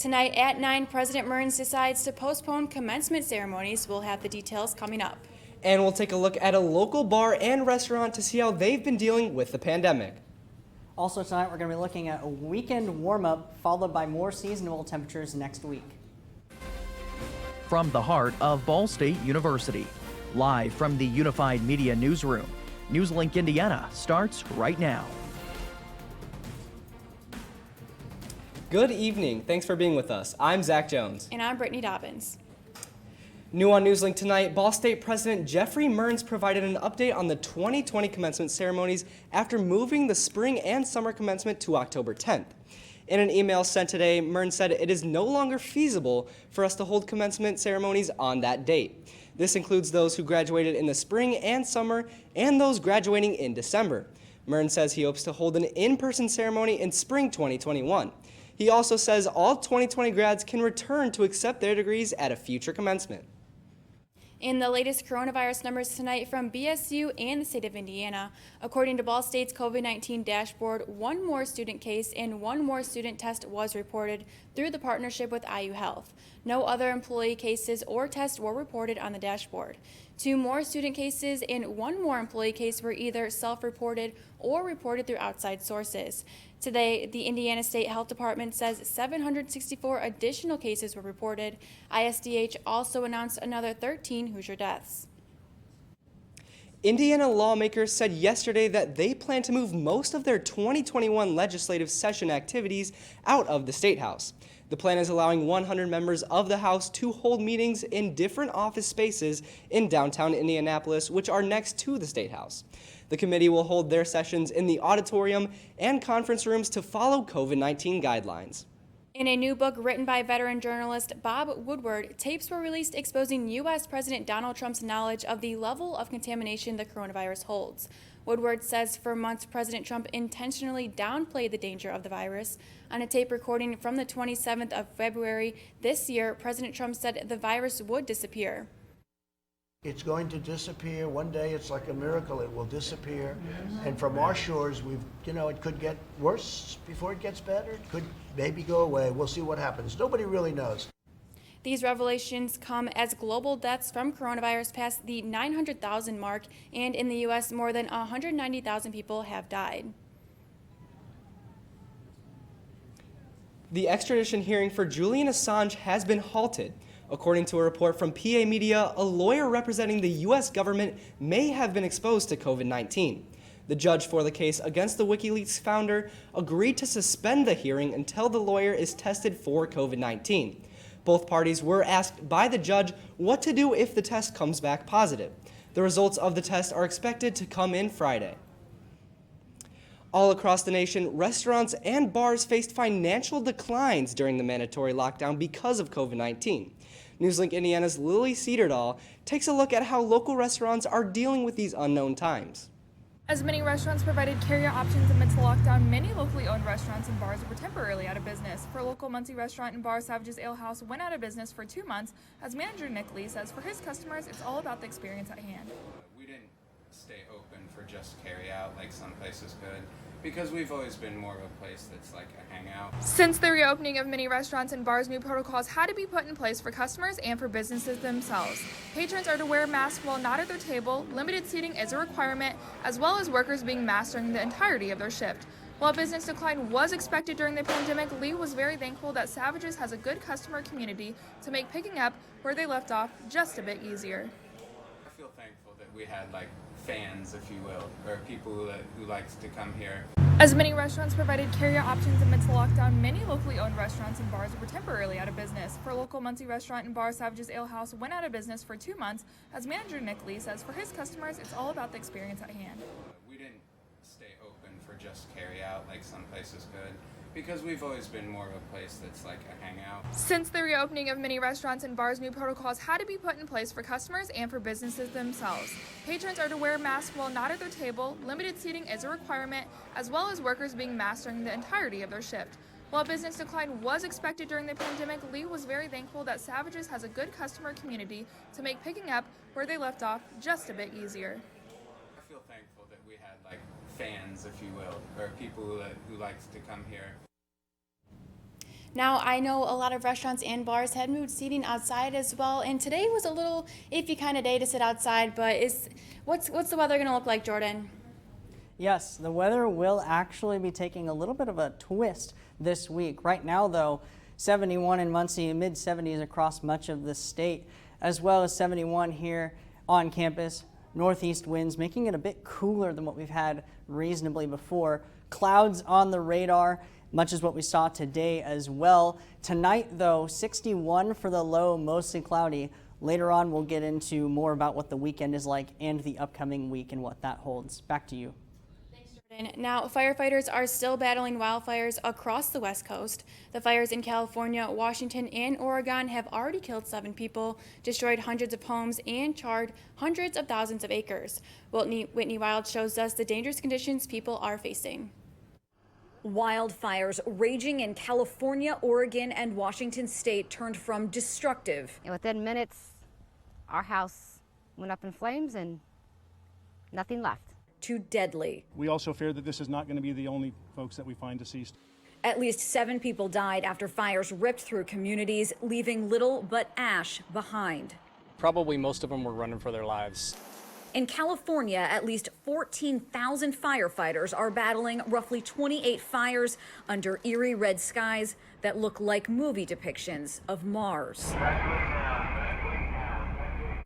Tonight at 9, President Mearns decides to postpone commencement ceremonies. We'll have the details coming up. And we'll take a look at a local bar and restaurant to see how they've been dealing with the pandemic. Also tonight, we're going to be looking at a weekend warm-up followed by more seasonable temperatures next week. From the heart of Ball State University, live from the Unified Media Newsroom, NewsLink Indiana starts right now. Good evening. Thanks for being with us. I'm Zach Jones. And I'm Brittany Dobbins. New on NewsLink tonight, Ball State President Jeffrey Mearns provided an update on the 2020 commencement ceremonies after moving the spring and summer commencement to October 10th. In an email sent today, Mearns said it is no longer feasible for us to hold commencement ceremonies on that date. This includes those who graduated in the spring and summer and those graduating in December. Mearns says he hopes to hold an in-person ceremony in spring 2021. He also says all 2020 grads can return to accept their degrees at a future commencement. In the latest coronavirus numbers tonight from BSU and the state of Indiana, according to Ball State's COVID-19 dashboard, one more student case and one more student test was reported through the partnership with IU Health. No other employee cases or tests were reported on the dashboard. 2 more student cases and 1 more employee case were either self-reported or reported through outside sources. Today, the Indiana State Health Department says 764 additional cases were reported. ISDH also announced another 13 Hoosier deaths. Indiana lawmakers said yesterday that they plan to move most of their 2021 legislative session activities out of the State House. The plan is allowing 100 members of the House to hold meetings in different office spaces in downtown Indianapolis, which are next to the State House. The committee will hold their sessions in the auditorium and conference rooms to follow COVID-19 guidelines. In a new book written by veteran journalist Bob Woodward, tapes were released exposing U.S. President Donald Trump's knowledge of the level of contamination the coronavirus holds. Woodward says for months President Trump intentionally downplayed the danger of the virus. On a tape recording from the 27th of February this year, President Trump said the virus would disappear. It's going to disappear. One day it's like a miracle. It will disappear. And from our shores, it could get worse before it gets better. It could maybe go away. We'll see what happens. Nobody really knows. These revelations come as global deaths from coronavirus passed the 900,000 mark, and in the U.S., more than 190,000 people have died. The extradition hearing for Julian Assange has been halted. According to a report from PA Media, a lawyer representing the U.S. government may have been exposed to COVID-19. The judge for the case against the WikiLeaks founder agreed to suspend the hearing until the lawyer is tested for COVID-19. Both parties were asked by the judge what to do if the test comes back positive. The results of the test are expected to come in Friday. All across the nation, restaurants and bars faced financial declines during the mandatory lockdown because of COVID-19. NewsLink Indiana's Lily Cedardahl takes a look at how local restaurants are dealing with these unknown times. As many restaurants provided carryout options amidst the lockdown, many locally owned restaurants and bars were temporarily out of business. For local Muncie restaurant and bar Savage's Ale House went out of business for 2 months, as manager Nick Lee says for his customers, it's all about the experience at hand. We didn't stay open for just carryout like some places could, because we've always been more of a place that's like a hangout. Since the reopening of many restaurants and bars, new protocols had to be put in place for customers and for businesses themselves. Patrons are to wear masks while not at their table, limited seating is a requirement, as well as workers being masked during the entirety of their shift. While business decline was expected during the pandemic, Lee was very thankful that Savage's has a good customer community to make picking up where they left off just a bit easier. I feel thankful that we had like fans, if you will, or people who likes to come here. As many restaurants provided carryout options amidst the lockdown, many locally owned restaurants and bars were temporarily out of business. For local Muncie restaurant and bar Savage's Ale House went out of business for 2 months, as manager Nick Lee says for his customers, it's all about the experience at hand. We didn't stay open for just carryout like some places could, because we've always been more of a place that's like a hangout. Since the reopening of many restaurants and bars, new protocols had to be put in place for customers and for businesses themselves. Patrons are to wear masks while not at their table, limited seating is a requirement, as well as workers being masked during the entirety of their shift. While business decline was expected during the pandemic, Lee was very thankful that Savage's has a good customer community to make picking up where they left off just a bit easier. I feel thankful that we had like fans, if you will, or people who likes to come here. Now, I know a lot of restaurants and bars had moved seating outside as well, and today was a little iffy kind of day to sit outside, but what's the weather going to look like, Jordan? Yes, the weather will actually be taking a little bit of a twist this week. Right now, though, 71 in Muncie, mid-70s across much of the state, as well as 71 here on campus. Northeast winds making it a bit cooler than what we've had reasonably before. Clouds on the radar, much as what we saw today as well. Tonight, though, 61 for the low, mostly cloudy. Later on, we'll get into more about what the weekend is like and the upcoming week and what that holds. Back to you. Now, firefighters are still battling wildfires across the West Coast. The fires in California, Washington, and Oregon have already killed 7 people, destroyed hundreds of homes, and charred hundreds of thousands of acres. Whitney Wild shows us the dangerous conditions people are facing. Wildfires raging in California, Oregon, and Washington state turned from destructive. And within minutes, our house went up in flames and nothing left. To deadly. We also fear that this is not going to be the only folks that we find deceased. At least 7 people died after fires ripped through communities, leaving little but ash behind. Probably most of them were running for their lives. In California, at least 14,000 firefighters are battling roughly 28 fires under eerie red skies that look like movie depictions of Mars.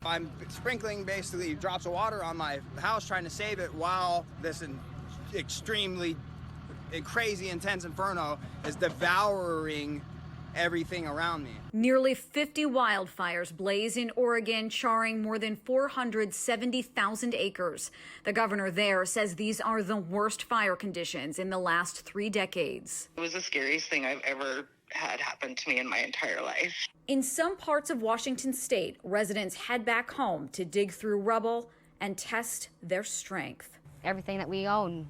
I'm sprinkling basically drops of water on my house trying to save it while this extremely crazy intense inferno is devouring everything around me. Nearly 50 wildfires blaze in Oregon, charring more than 470,000 acres. The governor there says these are the worst fire conditions in the last 3 decades. It was the scariest thing I've ever had happen to me in my entire life. In some parts of Washington state, residents head back home to dig through rubble and test their strength. Everything that we own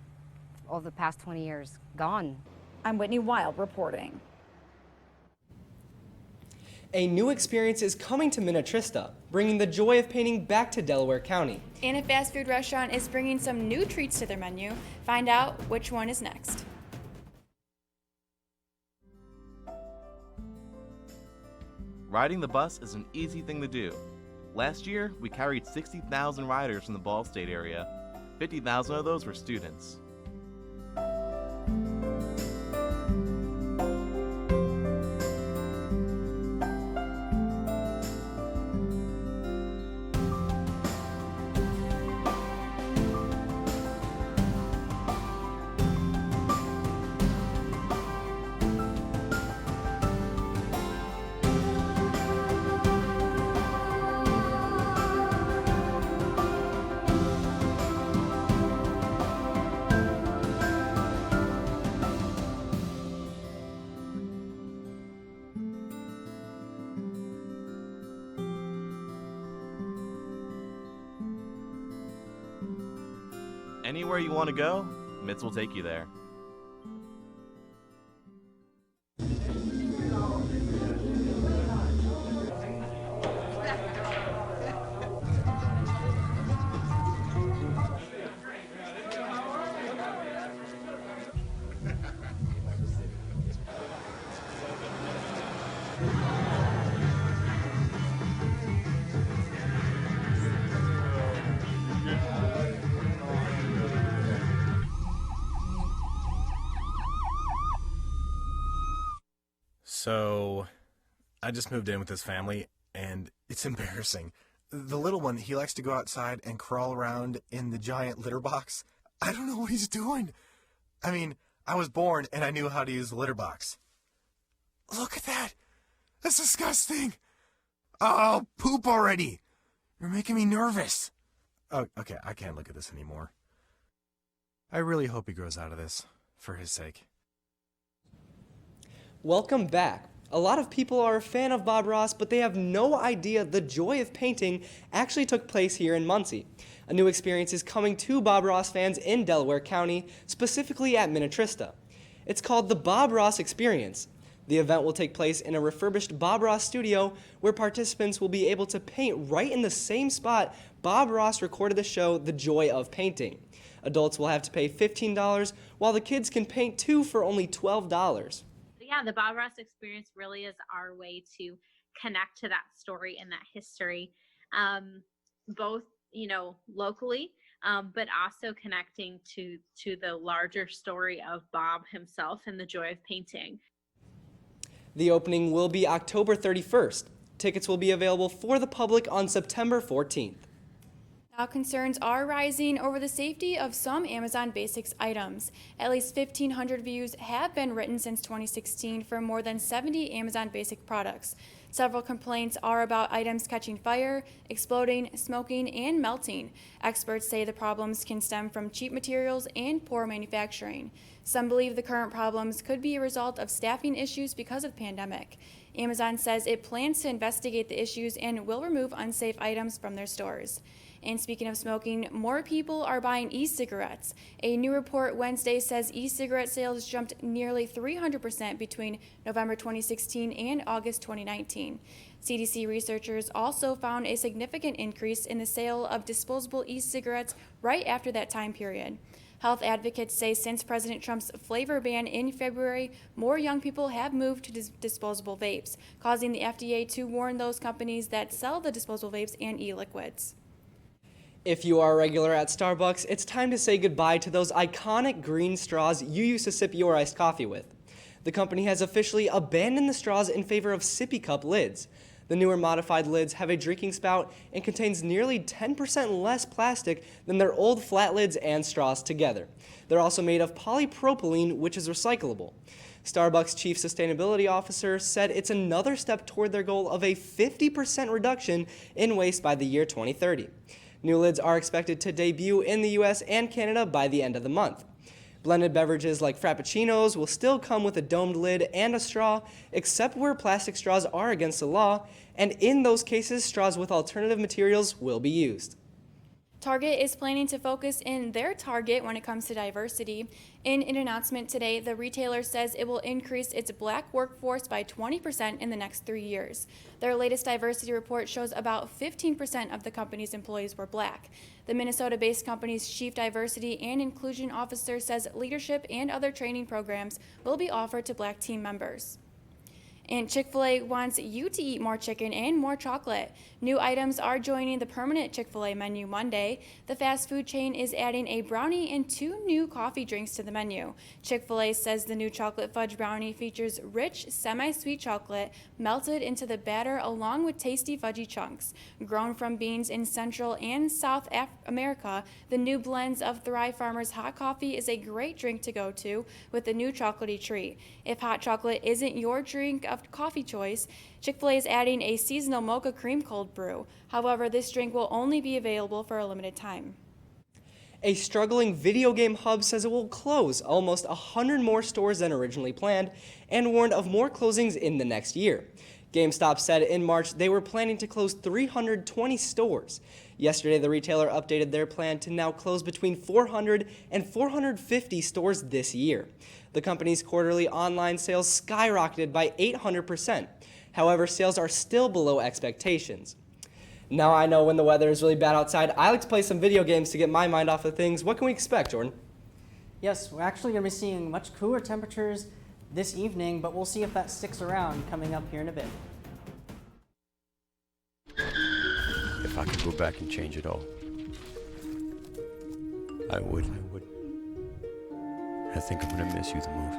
over the past 20 years, gone. I'm Whitney Wild reporting. A new experience is coming to Minnetrista, bringing the joy of painting back to Delaware County. And a fast food restaurant is bringing some new treats to their menu. Find out which one is next. Riding the bus is an easy thing to do. Last year, we carried 60,000 riders from the Ball State area. 50,000 of those were students. Anywhere you want to go, Mitts will take you there. So, I just moved in with this family, and it's embarrassing. The little one, he likes to go outside and crawl around in the giant litter box. I don't know what he's doing. I mean, I was born and I knew how to use the litter box. Look at that! That's disgusting! Oh, poop already! You're making me nervous. Oh, okay, I can't look at this anymore. I really hope he grows out of this, for his sake. Welcome back. A lot of people are a fan of Bob Ross, but they have no idea the joy of painting actually took place here in Muncie. A new experience is coming to Bob Ross fans in Delaware County, specifically at Minnetrista. It's called the Bob Ross Experience. The event will take place in a refurbished Bob Ross studio where participants will be able to paint right in the same spot Bob Ross recorded the show The Joy of Painting. Adults will have to pay $15, while the kids can paint too for only $12. The yeah, the Bob Ross experience really is our way to connect to that story and that history, both, you know, locally, but also connecting to the larger story of Bob himself and the joy of painting. The opening will be October 31st. Tickets will be available for the public on September 14th. Now concerns are rising over the safety of some Amazon Basics items. At least 1,500 reviews have been written since 2016 for more than 70 Amazon Basic products. Several complaints are about items catching fire, exploding, smoking, and melting. Experts say the problems can stem from cheap materials and poor manufacturing. Some believe the current problems could be a result of staffing issues because of the pandemic. Amazon says it plans to investigate the issues and will remove unsafe items from their stores. And speaking of smoking, more people are buying e-cigarettes. A new report Wednesday says e-cigarette sales jumped nearly 300% between November 2016 and August 2019. CDC researchers also found a significant increase in the sale of disposable e-cigarettes right after that time period. Health advocates say since President Trump's flavor ban in February, more young people have moved to disposable vapes, causing the FDA to warn those companies that sell the disposable vapes and e-liquids. If you are a regular at Starbucks, it's time to say goodbye to those iconic green straws you used to sip your iced coffee with. The company has officially abandoned the straws in favor of sippy cup lids. The newer modified lids have a drinking spout and contains nearly 10% less plastic than their old flat lids and straws together. They're also made of polypropylene, which is recyclable. Starbucks Chief Sustainability Officer said it's another step toward their goal of a 50% reduction in waste by the year 2030. New lids are expected to debut in the US and Canada by the end of the month. Blended beverages like Frappuccinos will still come with a domed lid and a straw, except where plastic straws are against the law, and in those cases, straws with alternative materials will be used. Target is planning to focus in their target when it comes to diversity. In an announcement today, the retailer says it will increase its black workforce by 20% in the next 3 years. Their latest diversity report shows about 15% of the company's employees were black. The Minnesota-based company's chief diversity and inclusion officer says leadership and other training programs will be offered to black team members. And Chick-fil-A wants you to eat more chicken and more chocolate. New items are joining the permanent Chick-fil-A menu Monday. The fast food chain is adding a brownie and 2 new coffee drinks to the menu. Chick-fil-A says the new chocolate fudge brownie features rich, semi-sweet chocolate melted into the batter along with tasty fudgy chunks. Grown from beans in Central and South America, the new blends of Thrive Farmers hot coffee is a great drink to go to with the new chocolatey treat. If hot chocolate isn't your drink of coffee choice, Chick-fil-A is adding a seasonal mocha cream cold brew. However, this drink will only be available for a limited time. A struggling video game hub says it will close almost 100 more stores than originally planned and warned of more closings in the next year. GameStop said in March they were planning to close 320 stores. Yesterday, the retailer updated their plan to now close between 400 and 450 stores this year. The company's quarterly online sales skyrocketed by 800%. However, sales are still below expectations. Now I know when the weather is really bad outside, I like to play some video games to get my mind off of things. What can we expect, Jordan? Yes, we're actually going to be seeing much cooler temperatures this evening, but we'll see if that sticks around coming up here in a bit. If I could go back and change it all, I would. I think I'm gonna miss you the most.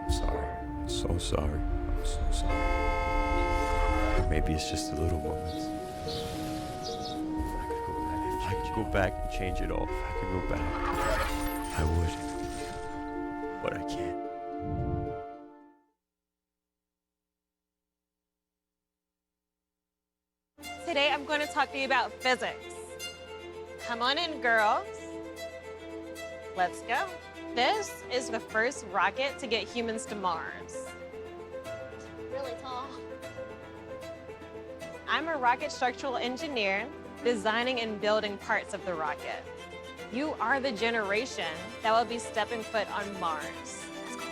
I'm sorry. I'm so sorry. I'm so sorry. Or maybe it's just the little moments. If I could go back and change it all, if I could go back, I would. But I can't. Today I'm going to talk to you about physics. Come on in, girls. Let's go. This is the first rocket to get humans to Mars. Really tall. I'm a rocket structural engineer, designing and building parts of the rocket. You are the generation that will be stepping foot on Mars.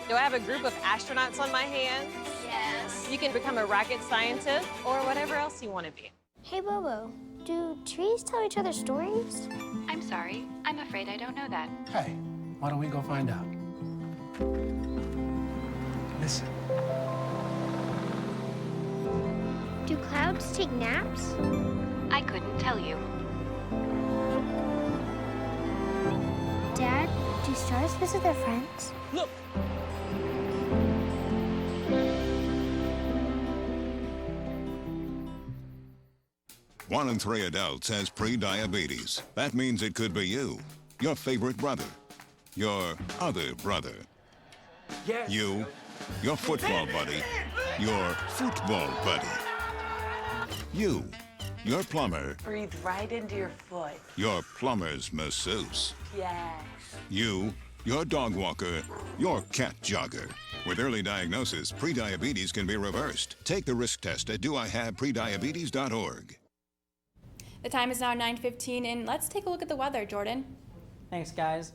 Do I have a group of astronauts on my hands? Yes. You can become a rocket scientist or whatever else you want to be. Hey, Bobo, do trees tell each other stories? I'm sorry. I'm afraid I don't know that. Hey, why don't we go find out? Listen. Do clouds take naps? I couldn't tell you. Dad, do stars visit their friends? Look! One in 3 adults has pre-diabetes. That means it could be you, your favorite brother, your other brother, you, your football buddy, your football buddy, you, your plumber, Breathe right into your foot. your plumber's masseuse, Yes. you, your dog walker, your cat jogger. With early diagnosis, pre-diabetes can be reversed. Take the risk test at doihaveprediabetes.org. The time is now 9:15, and let's take a look at the weather, Jordan. Thanks, guys.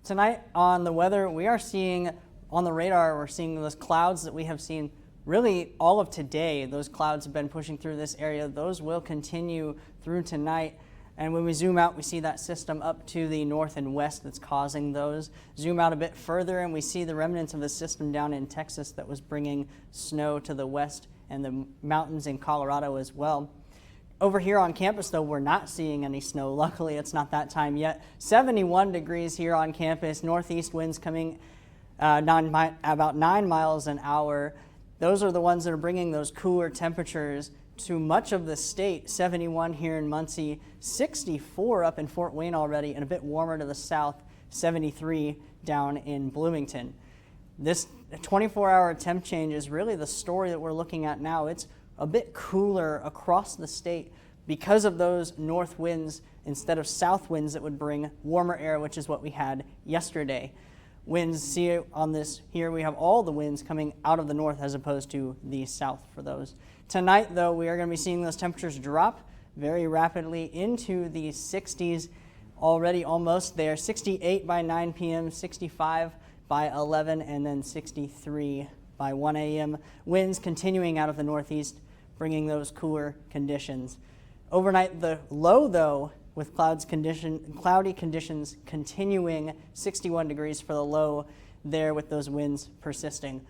Tonight on the weather, we are seeing on the radar, we're seeing those clouds that we have seen really all of today. Those clouds have been pushing through this area. Those will continue through tonight. And when we zoom out, we see that system up to the north and west that's causing those. Zoom out a bit further, and we see the remnants of the system down in Texas that was bringing snow to the west and the mountains in Colorado as well. Over here on campus, though, we're not seeing any snow. Luckily, it's not that time yet. 71 degrees here on campus. Northeast winds coming about 9 miles an hour. Those are the ones that are bringing those cooler temperatures to much of the state. 71 here in Muncie, 64 up in Fort Wayne already, and a bit warmer to the south, 73 down in Bloomington. This 24-hour temp change is really the story that we're looking at now. It's a bit cooler across the state because of those north winds instead of south winds that would bring warmer air, which is what we had yesterday. Winds, see on this here, we have all the winds coming out of the north as opposed to the south for those. Tonight, though, we are going to be seeing those temperatures drop very rapidly into the 60s, already almost there. 68 by 9 p.m., 65 by 11, and then 63 by 1 a.m. Winds continuing out of the northeast, bringing those cooler conditions. Overnight, the low, though, with cloudy conditions continuing, 61 degrees for the low there with those winds persisting.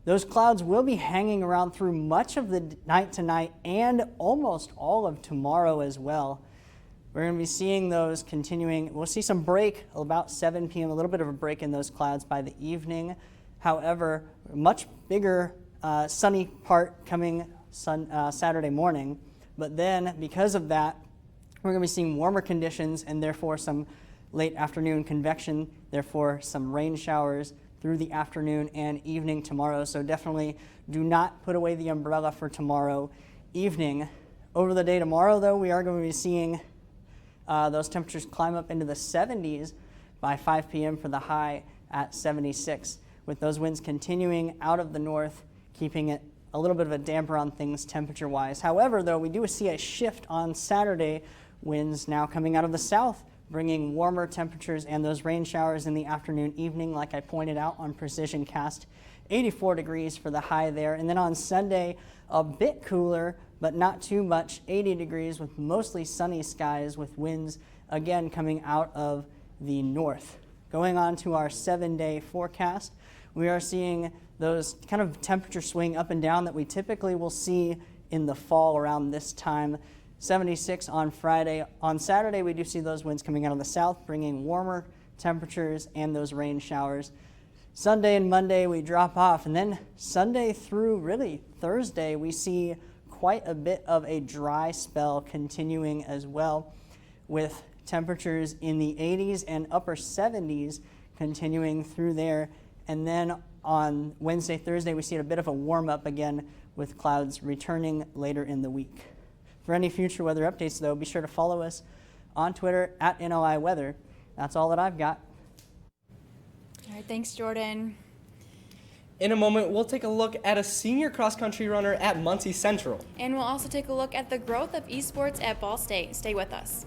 Those clouds will be hanging around through much of the night tonight and almost all of tomorrow as well. We're going to be seeing those continuing. We'll see some break about 7 p.m., a little bit of a break in those clouds by the evening. However, much bigger sunny part coming Saturday morning. But then because of that, we're going to be seeing warmer conditions and therefore some late afternoon convection, therefore some rain showers through the afternoon and evening tomorrow. So definitely do not put away the umbrella for tomorrow evening. Over the day tomorrow, though, we are going to be seeing those temperatures climb up into the 70s by 5 p.m. for the high at 76, with those winds continuing out of the north, keeping it a little bit of a damper on things temperature-wise. However, though, we do see a shift on Saturday. Winds now coming out of the south, bringing warmer temperatures and those rain showers in the afternoon, evening, like I pointed out on Precision Cast. 84 degrees for the high there. And then on Sunday, a bit cooler, but not too much. 80 degrees with mostly sunny skies with winds, again, coming out of the north. Going on to our 7-day forecast, we are seeing those kind of temperature swing up and down that we typically will see in the fall around this time. 76 on Friday. On Saturday, we do see those winds coming out of the south, bringing warmer temperatures and those rain showers. Sunday and Monday, we drop off. And then Sunday through really Thursday, we see quite a bit of a dry spell continuing as well, with temperatures in the 80s and upper 70s continuing through there. And then on Wednesday, Thursday, we see a bit of a warm up again with clouds returning later in the week. For any future weather updates, though, be sure to follow us on Twitter at NOI Weather. That's all that I've got. All right, thanks, Jordan. In a moment, we'll take a look at a senior cross-country runner at Muncie Central. And we'll also take a look at the growth of esports at Ball State. Stay with us.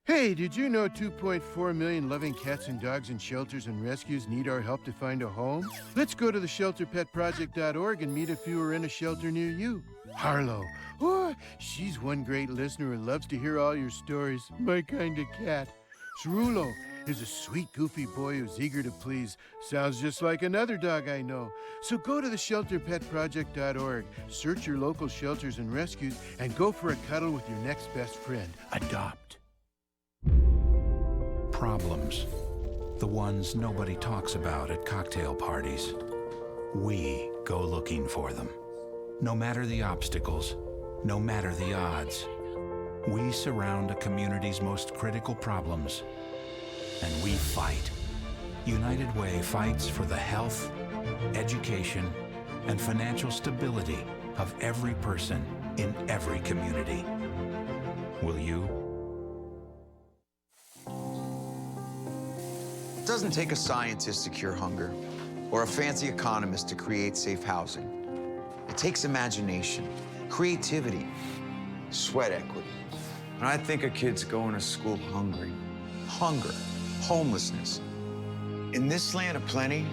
Hey, did you know 2.4 million loving cats and dogs in shelters and rescues need our help to find a home? Let's go to theshelterpetproject.org and meet if you are in a shelter near you. Harlow, oh, she's one great listener who loves to hear all your stories. My kind of cat. Cerulo, is a sweet, goofy boy who's eager to please. Sounds just like another dog I know. So go to theshelterpetproject.org, search your local shelters and rescues, and go for a cuddle with your next best friend. Adopt. Problems. The ones nobody talks about at cocktail parties. We go looking for them. No matter the obstacles, no matter the odds, we surround a community's most critical problems, and we fight. United Way fights for the health, education, and financial stability of every person in every community. Will you? It doesn't take a scientist to cure hunger or a fancy economist to create safe housing. It takes imagination, creativity, sweat equity. And I think of kids going to school hungry. Hunger, homelessness. In this land of plenty,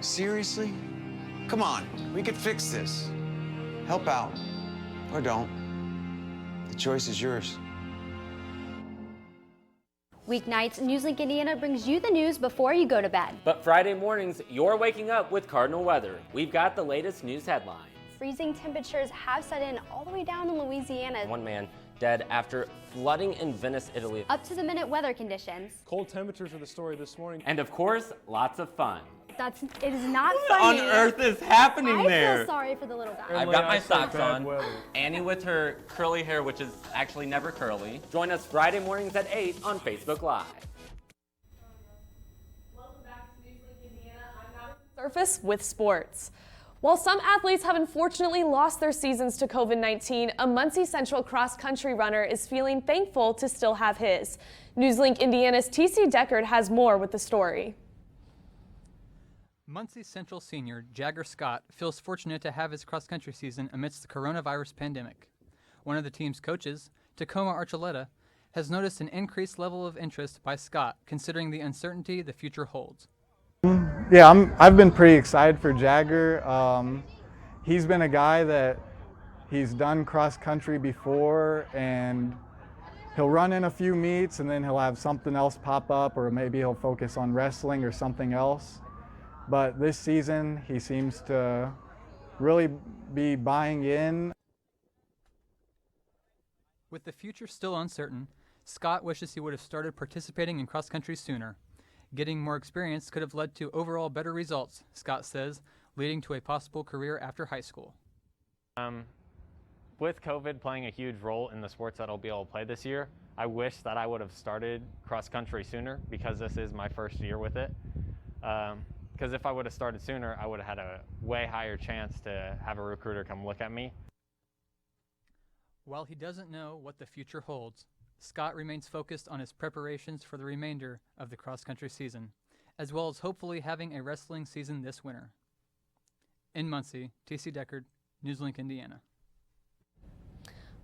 seriously? Come on, we could fix this. Help out, or don't. The choice is yours. Weeknights, NewsLink Indiana brings you the news before you go to bed. But Friday mornings, you're waking up with Cardinal Weather. We've got the latest news headlines. Freezing temperatures have set in all the way down in Louisiana. One man dead after flooding in Venice, Italy. Up to the minute weather conditions. Cold temperatures are the story this morning. And of course, lots of fun. It is not funny. What on earth is happening there? I feel sorry for the little guy. I've got my socks on. Annie with her curly hair, which is actually never curly. Join us Friday mornings at 8 on Facebook Live. Welcome back to NewsLink Indiana. I'm Madeline Surface with sports. While some athletes have unfortunately lost their seasons to COVID-19, a Muncie Central cross-country runner is feeling thankful to still have his. NewsLink Indiana's TC Deckard has more with the story. Muncie Central senior Jagger Scott feels fortunate to have his cross-country season amidst the coronavirus pandemic. One of the team's coaches, Tacoma Archuleta, has noticed an increased level of interest by Scott considering the uncertainty the future holds. Yeah, I've been pretty excited for Jagger. He's been a guy that he's done cross-country before, and he'll run in a few meets and then he'll have something else pop up, or maybe he'll focus on wrestling or something else. But this season, he seems to really be buying in. With the future still uncertain, Scott wishes he would have started participating in cross-country sooner. Getting more experience could have led to overall better results, Scott says, leading to a possible career after high school. With COVID playing a huge role in the sports that I'll be able to play this year, I wish that I would have started cross-country sooner because this is my first year with it. Because if I would have started sooner, I would have had a way higher chance to have a recruiter come look at me. While he doesn't know what the future holds, Scott remains focused on his preparations for the remainder of the cross-country season, as well as hopefully having a wrestling season this winter. In Muncie, TC Deckard, NewsLink Indiana.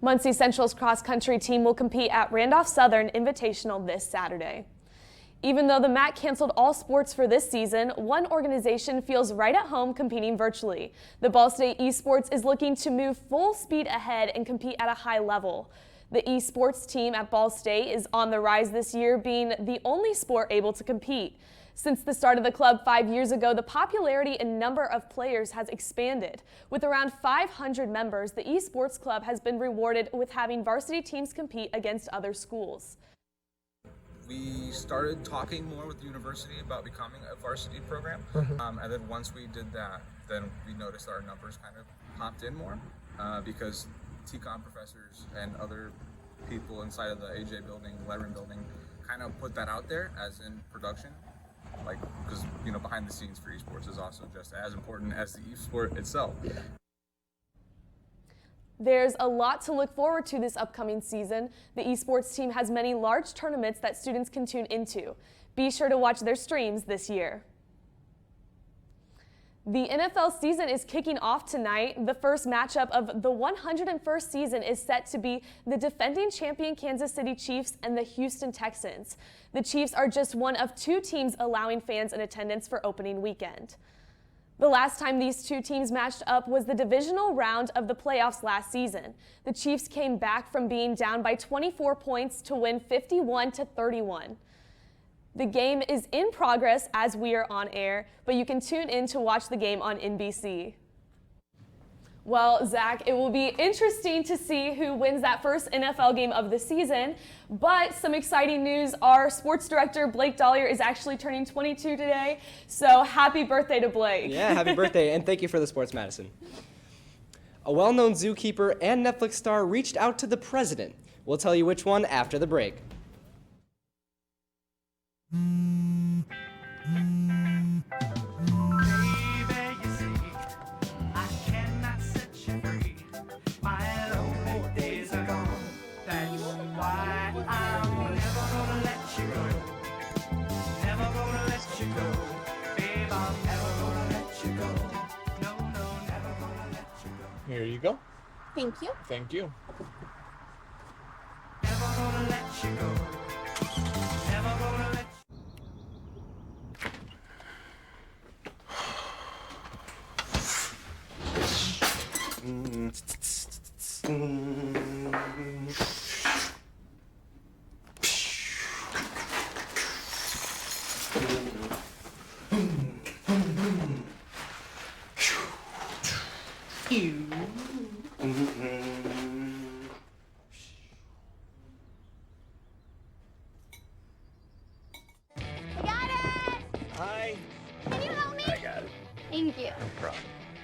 Muncie Central's cross-country team will compete at Randolph Southern Invitational this Saturday. Even though the MAC canceled all sports for this season, one organization feels right at home competing virtually. The Ball State Esports is looking to move full speed ahead and compete at a high level. The esports team at Ball State is on the rise this year, being the only sport able to compete. Since the start of the club 5 years ago, the popularity and number of players has expanded. With around 500 members, the esports club has been rewarded with having varsity teams compete against other schools. We started talking more with the university about becoming a varsity program, and then once we did that, then we noticed our numbers kind of popped in more because TCOM professors and other people inside of the AJ building, Letterman building, kind of put that out there as in production, like because behind the scenes for esports is also just as important as the esport itself. There's a lot to look forward to this upcoming season. The esports team has many large tournaments that students can tune into. Be sure to watch their streams this year. The NFL season is kicking off tonight. The first matchup of the 101st season is set to be the defending champion Kansas City Chiefs and the Houston Texans. The Chiefs are just one of two teams allowing fans in attendance for opening weekend. The last time these two teams matched up was the divisional round of the playoffs last season. The Chiefs came back from being down by 24 points to win 51-31. The game is in progress as we are on air, but you can tune in to watch the game on NBC. Well, Zach, it will be interesting to see who wins that first NFL game of the season, but some exciting news. Our sports director, Blake Dollier, is actually turning 22 today, so happy birthday to Blake. Yeah, happy birthday, and thank you for the sports, Madison. A well-known zookeeper and Netflix star reached out to the president. We'll tell you which one after the break. Here you go. Thank you. Thank you. Thank you.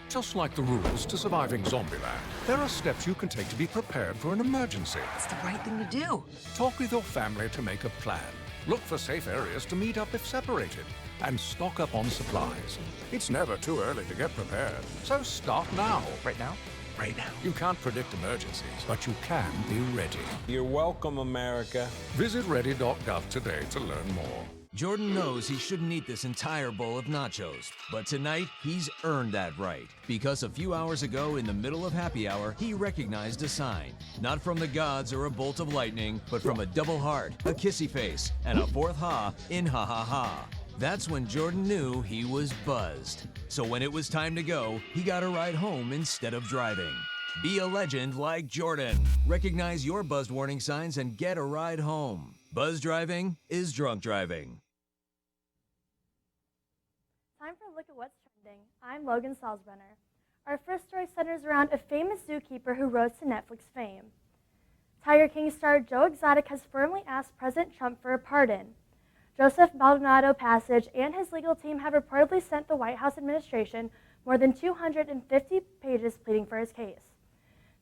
Just like the rules to surviving Zombieland, there are steps you can take to be prepared for an emergency. It's the right thing to do. Talk with your family to make a plan. Look for safe areas to meet up if separated. And stock up on supplies. It's never too early to get prepared, so start now. Right now? Right now. You can't predict emergencies, but you can be ready. You're welcome, America. Visit ready.gov today to learn more. Jordan knows he shouldn't eat this entire bowl of nachos, but tonight he's earned that right. Because a few hours ago, in the middle of happy hour, he recognized a sign. Not from the gods or a bolt of lightning, but from a double heart, a kissy face, and a fourth ha in ha ha ha. That's when Jordan knew he was buzzed. So when it was time to go, he got a ride home instead of driving. Be a legend like Jordan. Recognize your buzzed warning signs and get a ride home. Buzz driving is drunk driving. Time for a look at what's trending. I'm Logan Salzbrenner. Our first story centers around a famous zookeeper who rose to Netflix fame. Tiger King star Joe Exotic has firmly asked President Trump for a pardon. Joseph Maldonado Passage and his legal team have reportedly sent the White House administration more than 250 pages pleading for his case.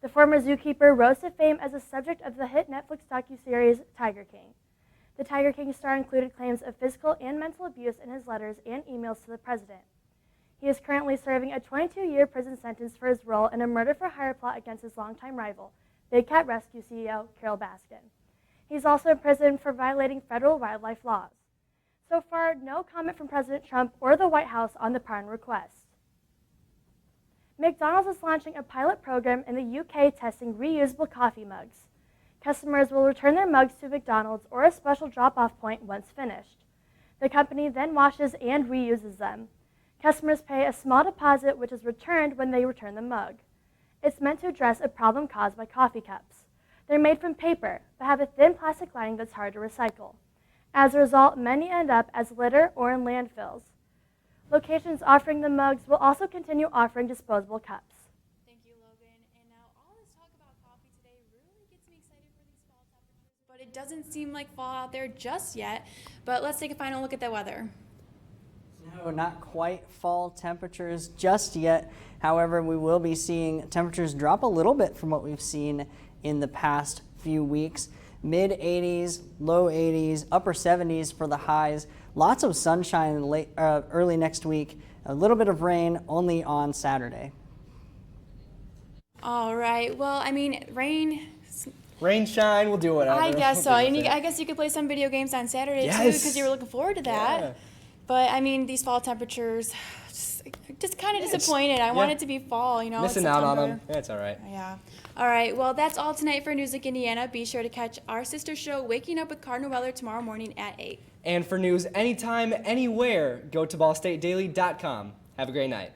The former zookeeper rose to fame as the subject of the hit Netflix docuseries Tiger King. The Tiger King star included claims of physical and mental abuse in his letters and emails to the president. He is currently serving a 22-year prison sentence for his role in a murder-for-hire plot against his longtime rival, Big Cat Rescue CEO Carol Baskin. He's also in prison for violating federal wildlife laws. So far, no comment from President Trump or the White House on the pardon request. McDonald's is launching a pilot program in the UK testing reusable coffee mugs. Customers will return their mugs to McDonald's or a special drop-off point once finished. The company then washes and reuses them. Customers pay a small deposit which is returned when they return the mug. It's meant to address a problem caused by coffee cups. They're made from paper, but have a thin plastic lining that's hard to recycle. As a result, many end up as litter or in landfills. Locations offering the mugs will also continue offering disposable cups. Thank you, Logan. And now all this talk about coffee today really gets me excited for these fall temperatures, but it doesn't seem like fall out there just yet. But let's take a final look at the weather. No, not quite fall temperatures just yet. However, we will be seeing temperatures drop a little bit from what we've seen in the past few weeks. Mid 80s, low 80s, upper 70s for the highs. Lots of sunshine early next week. A little bit of rain only on Saturday. All right. Well, I mean, rain, shine, we'll do whatever. I guess so. And I guess you could play some video games on Saturday too, because you were looking forward to that. Yeah. But I mean, these fall temperatures, just kind of disappointed. I want it to be fall, you know. Missing out on them. Yeah, it's all right. Yeah. All right. Well, that's all tonight for NewsLink Indiana. Be sure to catch our sister show, Waking Up with Cardinal Weather, tomorrow morning at 8. And for news anytime, anywhere, go to ballstatedaily.com. Have a great night.